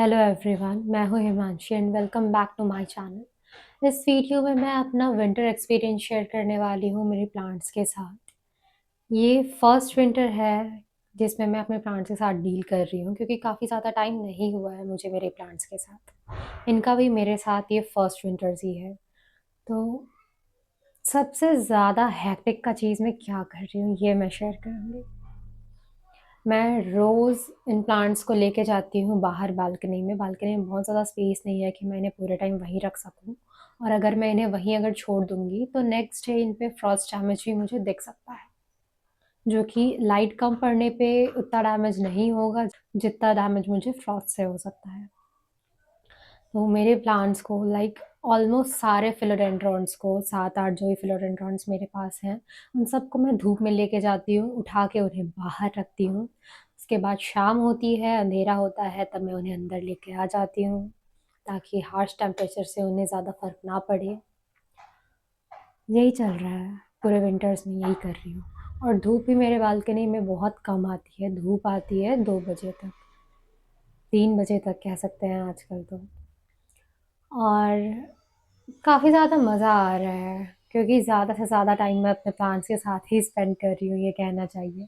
Hello everyone, मैं हूँ Himanshi and welcome back to my channel. इस वीडियो में मैं अपना विंटर एक्सपीरियंस शेयर करने वाली हूँ मेरे प्लांट्स के साथ। ये फर्स्ट विंटर है जिसमें मैं अपने प्लांट्स के साथ डील कर रही हूँ, क्योंकि काफ़ी ज़्यादा टाइम नहीं हुआ है मुझे मेरे प्लांट्स के साथ। इनका भी मेरे साथ ये फर्स्ट विंटर्स ही है। तो सबसे ज़्यादा हैक्टिक का चीज़ मैं क्या कर रही हूँ ये मैं शेयर करूँगी। मैं रोज़ इन प्लांट्स को लेके जाती हूँ बाहर बालकनी में। बालकनी में बहुत ज़्यादा स्पेस नहीं है कि मैं इन्हें पूरे टाइम वहीं रख सकूँ, और अगर मैं इन्हें वहीं अगर छोड़ दूँगी तो नेक्स्ट डे इन पे फ्रॉस्ट डैमेज भी मुझे दिख सकता है, जो कि लाइट कम पड़ने पे उतना डैमेज नहीं होगा जितना डैमेज मुझे फ्रॉस्ट से हो सकता है। तो मेरे प्लांट्स को ऑलमोस्ट सारे फिलोडेंड्रॉन्स को 7-8 जो भी फिलोडेंड्रॉन्स मेरे पास हैं, उन सबको मैं धूप में लेके जाती हूँ, उठा के उन्हें बाहर रखती हूँ। उसके बाद शाम होती है, अंधेरा होता है, तब मैं उन्हें अंदर लेके आ जाती हूँ, ताकि हार्श टेम्परेचर से उन्हें ज़्यादा फ़र्क ना पड़े। यही चल रहा है, पूरे विंटर्स में यही कर रही हूँ। और धूप भी मेरे बालकनी में बहुत कम आती है, धूप आती है 2 बजे तक, 3 बजे तक कह सकते हैं आजकल तो। और काफ़ी ज़्यादा मज़ा आ रहा है, क्योंकि ज़्यादा से ज़्यादा टाइम मैं अपने प्लांट्स के साथ ही स्पेंड कर रही हूँ, ये कहना चाहिए।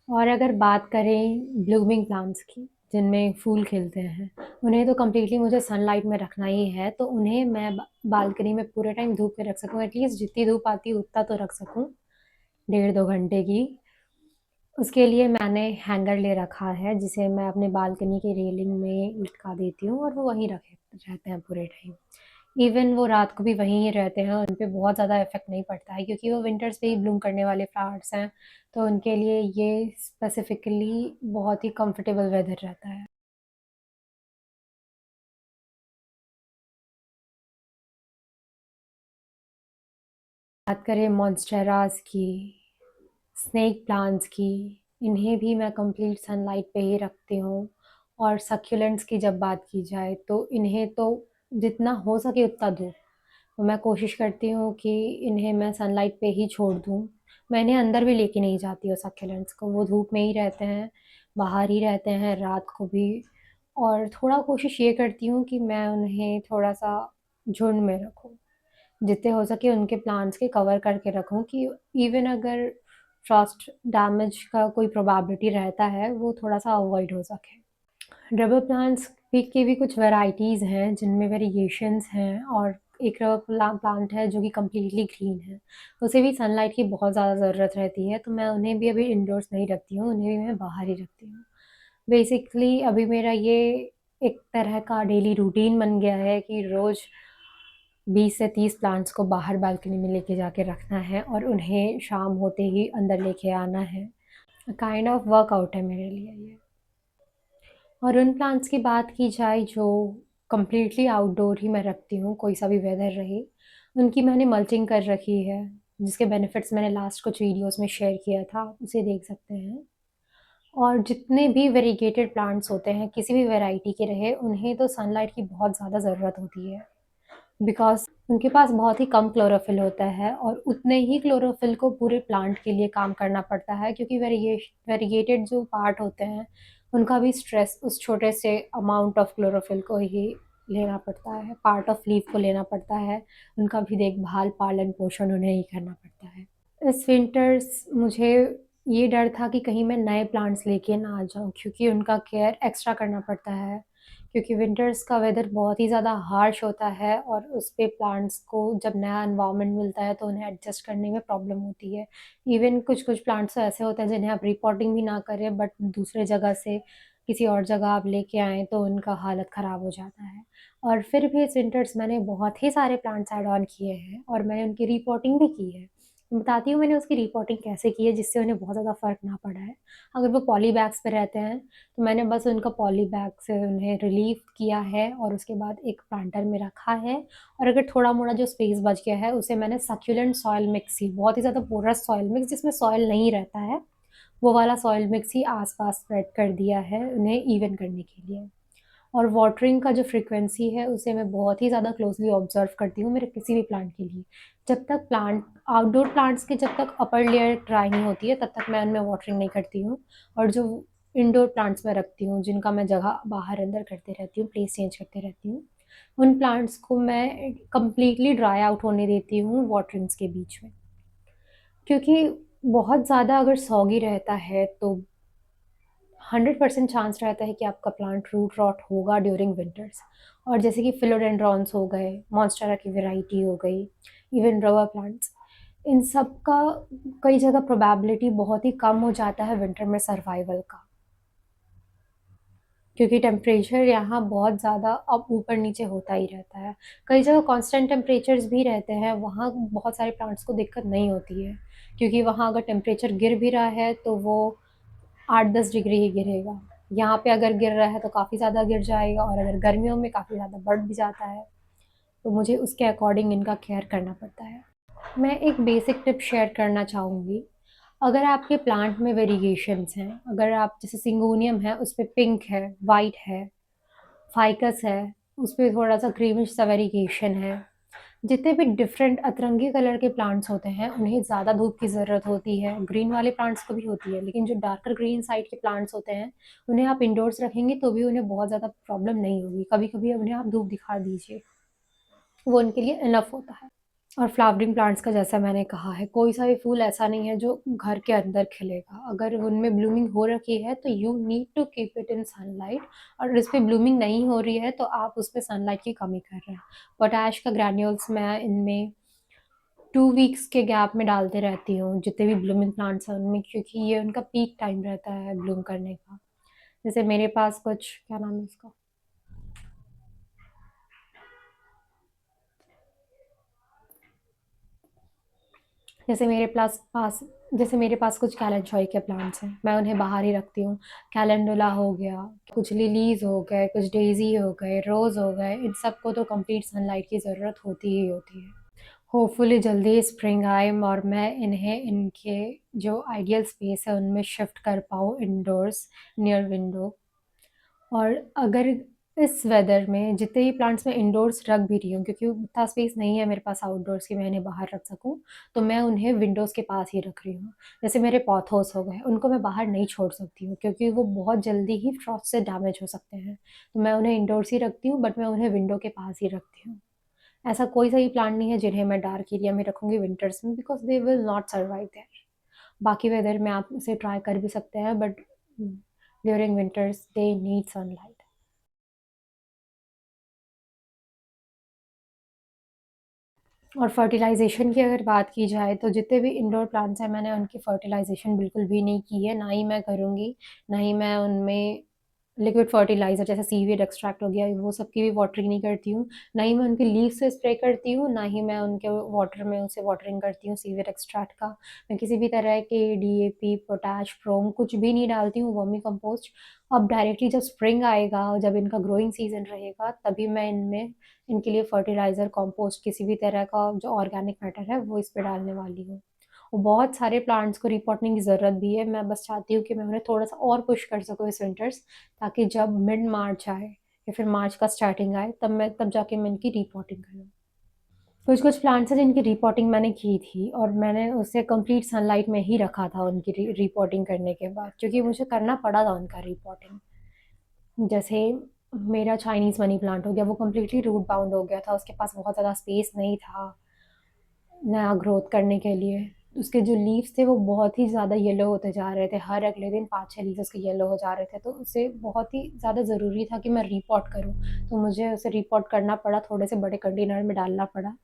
और अगर बात करें ब्लूमिंग प्लांट्स की, जिनमें फूल खिलते हैं, उन्हें तो कम्प्लीटली मुझे सनलाइट में रखना ही है, तो उन्हें मैं बालकनी में पूरे टाइम धूप में रख सकूँ, एटलीस्ट जितनी धूप आती है उतना तो रख सकूँ, 1.5-2 घंटे की। उसके लिए मैंने हैंगर ले रखा है, जिसे मैं अपने बालकनी की रेलिंग में लटका देती हूँ और वो वहीं रखे रहते हैं पूरे टाइम। इवन वो रात को भी वहीं ही रहते हैं, उन पे बहुत ज़्यादा इफ़ेक्ट नहीं पड़ता है, क्योंकि वो विंटर्स में ही ब्लूम करने वाले फ्लावर्स हैं, तो उनके लिए ये स्पेसिफ़िकली बहुत ही कंफर्टेबल वेदर रहता है। बात करें मॉन्स्टेरास की, स्नेक प्लांट्स की, इन्हें भी मैं कंप्लीट सनलाइट पे ही रखती हूँ। और सक्यूलेंट्स की जब बात की जाए तो इन्हें तो जितना हो सके उतना दूँ, तो मैं कोशिश करती हूँ कि इन्हें मैं सनलाइट पे ही छोड़ दूँ। मैं इन्हें अंदर भी लेके नहीं जाती हूँ सक्यूलेंट्स को, वो धूप में ही रहते हैं, बाहर ही रहते हैं रात को भी। और थोड़ा कोशिश ये करती हूँ कि मैं उन्हें थोड़ा-सा झुंड में रखूँ। जितने हो सके उनके प्लांट्स के कवर करके रखूँ, कि इवन अगर फ्रॉस्ट डैमेज का कोई प्रोबेबिलिटी रहता है, वो थोड़ा-सा अवॉइड हो सके। रबर प्लांट्स की भी कुछ वैराइटीज़ हैं जिनमें वेरिएशंस हैं, और एक रबर प्लांट है जो कि कम्प्लीटली ग्रीन है। उसे भी सनलाइट की बहुत ज़्यादा ज़रूरत रहती है, तो मैं उन्हें भी अभी इंडोर्स नहीं रखती हूँ, उन्हें भी मैं बाहर ही रखती हूँ। बेसिकली अभी मेरा ये एक तरह का डेली रूटीन बन गया है कि रोज़ 20 से 30 प्लांट्स को बाहर बालकनी में लेके जाके रखना है और उन्हें शाम होते ही अंदर लेके आना है। काइंड ऑफ वर्कआउट है मेरे लिए ये। और उन प्लांट्स की बात की जाए जो कंप्लीटली आउटडोर ही मैं रखती हूँ, कोई सा भी वेदर रहे, उनकी मैंने मल्चिंग कर रखी है, जिसके बेनिफिट्स मैंने लास्ट कुछ वीडियोस में शेयर किया था, उसे देख सकते हैं। और जितने भी वेरीगेटेड प्लांट्स होते हैं, किसी भी वैरायटी के रहे, उन्हें तो सनलाइट की बहुत ज़्यादा ज़रूरत होती है, बिकॉज़ उनके पास बहुत ही कम क्लोरोफिल होता है, और उतने ही क्लोरोफिल को पूरे प्लांट के लिए काम करना पड़ता है, क्योंकि वेरीगेटेड जो पार्ट होते हैं, उनका भी स्ट्रेस उस छोटे से अमाउंट ऑफ क्लोरोफिल को ही लेना पड़ता है, पार्ट ऑफ लीफ को लेना पड़ता है, उनका भी देखभाल, पालन-पोषण उन्हें ही करना पड़ता है। इस विंटर्स मुझे ये डर था कि कहीं मैं नए प्लांट्स लेके ना आ जाऊँ, क्योंकि उनका केयर एक्स्ट्रा करना पड़ता है। क्योंकि विंटर्स का वेदर बहुत ही ज़्यादा हार्श होता है, और उस पे प्लांट्स को जब नया एनवायरनमेंट मिलता है तो उन्हें एडजस्ट करने में प्रॉब्लम होती है। इवन कुछ-कुछ प्लांट्स तो ऐसे होते हैं जिन्हें आप रिपोर्टिंग भी ना करें, बट दूसरे जगह से किसी और जगह आप लेके आएँ तो उनका हालत ख़राब हो जाता है। और फिर भी इस विंटर्स मैंने बहुत ही सारे प्लांट्स ऐड ऑन किए हैं, और मैंने उनकी रिपोर्टिंग भी की है। मैं बताती हूँ मैंने उसकी रिपोर्टिंग कैसे की है, जिससे उन्हें बहुत ज़्यादा फ़र्क ना पड़ा है। अगर वो पॉली बैग्स पे रहते हैं, तो मैंने बस उनका पॉली बैग से उन्हें रिलीव किया है, और उसके बाद एक प्लांटर में रखा है। और अगर थोड़ा-मोड़ा जो स्पेस बच गया है, उसे मैंने सक्यूलेंट सॉइल मिक्स ही, बहुत ही ज़्यादा पोरस सॉइल मिक्स जिसमें सॉइल नहीं रहता है, वो वाला सॉइल मिक्स ही आस-पास स्प्रेड कर दिया है, उन्हें इवन करने के लिए। और वाटरिंग का जो फ्रीक्वेंसी है, उसे मैं बहुत ही ज़्यादा क्लोज़ली ऑब्ज़र्व करती हूँ मेरे किसी भी प्लांट के लिए। जब तक प्लांट आउटडोर प्लांट्स की जब तक अपर लेयर ड्राई नहीं होती है, तब तक मैं उनमें वाटरिंग नहीं करती हूँ। और जो इंडोर प्लांट्स में रखती हूँ, जिनका मैं जगह बाहर-अंदर करते रहती हूँ, प्लेस चेंज करते रहती हूँ। उन प्लांट्स को मैं कंप्लीटली ड्राई आउट होने देती हूँ वाटरिंग्स के बीच में। क्योंकि बहुत ज़्यादा अगर सॉगी रहता है तो 100% चांस रहता है कि आपका प्लांट रूट रॉट होगा ड्यूरिंग विंटर्स। और जैसे कि फिलोडेंड्रॉन्स हो गए, मॉन्स्टेरा की वैरायटी हो गई, इवन रबर प्लांट्स, इन सब का कई जगह प्रोबेबिलिटी बहुत ही कम हो जाता है विंटर में सर्वाइवल का। क्योंकि टेम्परेचर यहाँ बहुत ज़्यादा अप ऊपर-नीचे होता ही रहता है। कई जगह कांस्टेंट टेम्परेचर्स भी रहते हैं, वहाँ बहुत सारे प्लांट्स को दिक्कत नहीं होती है, क्योंकि वहाँ अगर टेम्परेचर गिर भी रहा है तो वो 8-10 डिग्री ही गिरेगा। यहाँ पे अगर गिर रहा है तो काफ़ी ज़्यादा गिर जाएगा, और अगर गर्मियों में काफ़ी ज़्यादा बढ़ भी जाता है, तो मुझे उसके अकॉर्डिंग इनका केयर करना पड़ता है। मैं एक बेसिक टिप शेयर करना चाहूँगी। अगर आपके प्लांट में वेरिएशंस हैं, अगर आप जैसे सिंगोनियम है, उसपे पिंक है, व्हाइट है, फाइकस है, उसपे थोड़ा-सा क्रीमिश सा वेरिएशन है। जितने भी डिफरेंट अतरंगी कलर के प्लांट्स होते हैं, उन्हें ज़्यादा धूप की ज़रूरत होती है। ग्रीन वाले प्लांट्स को भी होती है, लेकिन जो डार्कर ग्रीन साइड के प्लांट्स होते हैं, उन्हें आप इंडोर्स रखेंगे तो भी उन्हें बहुत ज़्यादा प्रॉब्लम नहीं होगी। कभी-कभी उन्हें आप धूप दिखा दीजिए, वो उनके लिए इनफ होता है। और फ्लावरिंग प्लांट्स का जैसा मैंने कहा है, कोई सा भी फूल ऐसा नहीं है जो घर के अंदर खिलेगा। अगर उनमें ब्लूमिंग हो रखी है तो you need to keep it in sunlight, और इस पे ब्लूमिंग नहीं हो रही है तो आप उसपे सनलाइट की कमी कर रहे हैं। पोटैश का ग्रैन्यूल्स मैं इनमें 2 वीक्स के गैप में डालते रहती हूँ, जितने भी ब्लूमिंग प्लांट्स हैं उनमें, क्योंकि ये उनका पीक टाइम रहता है ब्लूम करने का। जैसे मेरे पास कुछ, क्या नाम है उसका? जैसे मेरे जैसे मेरे पास कुछ कैलेंडुला के प्लांट्स हैं, मैं उन्हें बाहर ही रखती हूँ। कैलेंडुला हो गया, कुछ लिलीज़ हो गए, कुछ डेज़ी हो गए, रोज़ हो गए, इन सबको तो कंप्लीट सनलाइट की ज़रूरत होती ही होती है। होपफुली जल्दी स्प्रिंग आए और मैं इन्हें इनके जो आइडियल स्पेस है उनमें शिफ्ट कर पाऊँ इंडोर्स, नियर विंडो। और अगर इस वेदर में जितने भी प्लांट्स मैं इंडोर्स रख भी रही हूँ, क्योंकि उतना स्पेस नहीं है मेरे पास आउटडोर्स की मैं इन्हें बाहर रख सकूँ, तो मैं उन्हें विंडोज़ के पास ही रख रही हूँ। जैसे मेरे पॉथोस हो गए, उनको मैं बाहर नहीं छोड़ सकती हूँ, क्योंकि वो बहुत जल्दी ही फ्रॉस्ट से डैमेज हो सकते हैं। तो मैं उन्हें इंडोर्स ही रखती हूँ, बट मैं उन्हें विंडो के पास ही रखती हूँ। ऐसा कोई सा भी प्लांट नहीं है जिन्हें मैं डार्क एरिया में रखूँगी विंटर्स में, because they will not survive there. बाकी वेदर में आप इसे ट्राई कर भी सकते हैं, but during winters they need sunlight. और फर्टिलाइज़ेशन की अगर बात की जाए तो जितने भी इंडोर प्लांट्स हैं, मैंने उनकी फर्टिलाइज़ेशन बिल्कुल भी नहीं की है, ना ही मैं करूँगी। ना ही मैं उनमें लिक्विड फर्टिलाइज़र जैसे सीवीड एक्सट्रैक्ट हो गया, वो सब की भी वाटरिंग नहीं करती हूँ। ना ही मैं उनकी लीफ से स्प्रे करती हूँ, ना ही मैं उनके वाटर में उसे वाटरिंग करती हूँ सीवीड एक्सट्रैक्ट का। मैं किसी भी तरह के डीएपी, पोटाश, प्रोम कुछ भी नहीं डालती हूँ, वर्मी कंपोस्ट। अब डायरेक्टली जब स्प्रिंग आएगा, जब इनका ग्रोइंग सीज़न रहेगा, तभी मैं इनमें इनके लिए फर्टिलाइज़र, कंपोस्ट, किसी भी तरह का जो ऑर्गेनिक मैटर है, वो इस पे डालने वाली हूँ। और बहुत सारे प्लांट्स को रिपोर्टिंग की ज़रूरत भी है। मैं बस चाहती हूँ कि मैं उन्हें थोड़ा-सा और पुश कर सकूँ इस विंटर्स, ताकि जब मिड मार्च आए या फिर मार्च का स्टार्टिंग आए, तब जाके मैं इनकी रिपोर्टिंग करूँ। कुछ-कुछ प्लांट्स हैं जिनकी रिपोर्टिंग मैंने की थी, और मैंने उसे कंप्लीट सनलाइट में ही रखा था उनकी रिपोर्टिंग करने के बाद, क्योंकि मुझे करना पड़ा था उनका रिपोर्टिंग। जैसे मेरा चाइनीज़ मनी प्लांट हो गया, वो कंप्लीटली रूट बाउंड हो गया था, उसके पास बहुत ज़्यादा स्पेस नहीं था नया ग्रोथ करने के लिए। उसके जो लीव्स थे वो बहुत ही ज़्यादा येलो होते जा रहे थे, हर अगले दिन 5-6 लीव्स उसके येलो हो जा रहे थे, तो उसे बहुत ही ज़्यादा ज़रूरी था कि मैं रिपॉट करूँ। तो मुझे उसे रिपॉट करना पड़ा, थोड़े से बड़े कंटेनर में डालना पड़ा।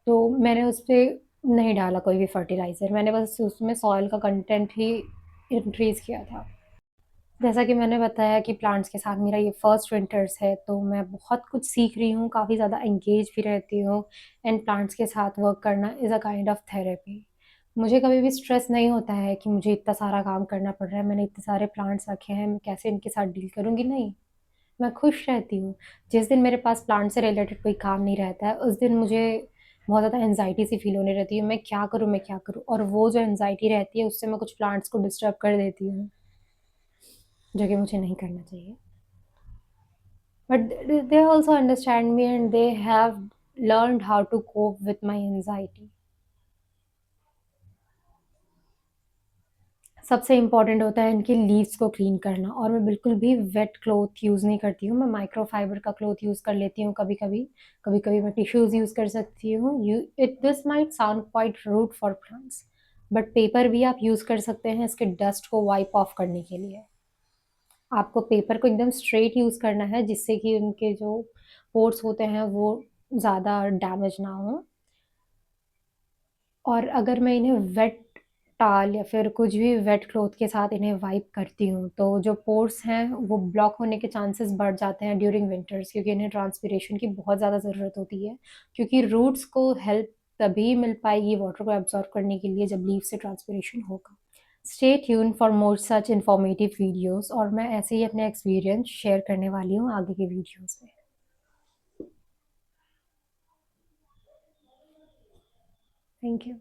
तो मैंने उसपे नहीं डाला कोई भी फर्टिलाइज़र, मैंने बस उसमें सॉइल का कंटेंट ही इंक्रीज़ किया था। जैसा कि मैंने बताया कि प्लांट्स के साथ मेरा ये फर्स्ट विंटर्स है, तो मैं बहुत कुछ सीख रही हूँ, काफ़ी ज़्यादा एंगेज भी रहती हूँ। एंड प्लांट्स के साथ वर्क करना is a kind of therapy. मुझे कभी भी स्ट्रेस नहीं होता है कि मुझे इतना सारा काम करना पड़ रहा है, मैंने इतने सारे प्लांट्स रखे हैं, मैं कैसे इनके साथ डील करूँगी, नहीं। मैं खुश रहती हूँ। जिस दिन मेरे पास प्लांट से रिलेटेड कोई काम नहीं रहता है, उस दिन मुझे बहुत ज़्यादा एंग्ज़ायटी सी फ़ील होने रहती है, मैं क्या करूँ, मैं क्या करूँ? और वो जो एंग्ज़ायटी रहती है, उससे मैं कुछ प्लांट्स को डिस्टर्ब कर देती हूँ, जो कि मुझे नहीं करना चाहिए। But they also understand me, and they have learned how to cope with my anxiety. सबसे इम्पोर्टेंट होता है इनके लीव्स को क्लीन करना, और मैं बिल्कुल भी वेट क्लॉथ यूज़ नहीं करती हूँ, मैं माइक्रोफाइबर का क्लॉथ यूज़ कर लेती हूँ कभी-कभी। कभी-कभी मैं टिश्यूज़ यूज़ कर सकती हूँ। You it this might sound quite rude for plants, but paper भी आप यूज़ कर सकते हैं इसके डस्ट को वाइप ऑफ करने के लिए। आपको पेपर को एकदम स्ट्रेट यूज़ करना है, जिससे कि उनके जो पोर्स होते हैं वो ज़्यादा डैमेज ना हों। और अगर मैं इन्हें वेट टॉवल या फिर कुछ भी वेट क्लॉथ के साथ इन्हें वाइप करती हूँ, तो जो पोर्स हैं वो ब्लॉक होने के चांसेस बढ़ जाते हैं ड्यूरिंग विंटर्स, क्योंकि इन्हें ट्रांसपिरेशन की बहुत ज़्यादा ज़रूरत होती है, क्योंकि रूट्स को हेल्प तभी मिल पाएगी वाटर को एब्ज़ॉर्ब करने के लिए जब लीव से ट्रांसपिरेशन होगा। Stay tuned for more such informative videos, और मैं ऐसे ही अपने एक्सपीरियंस शेयर करने वाली हूँ आगे के वीडियोज़ में। Thank you.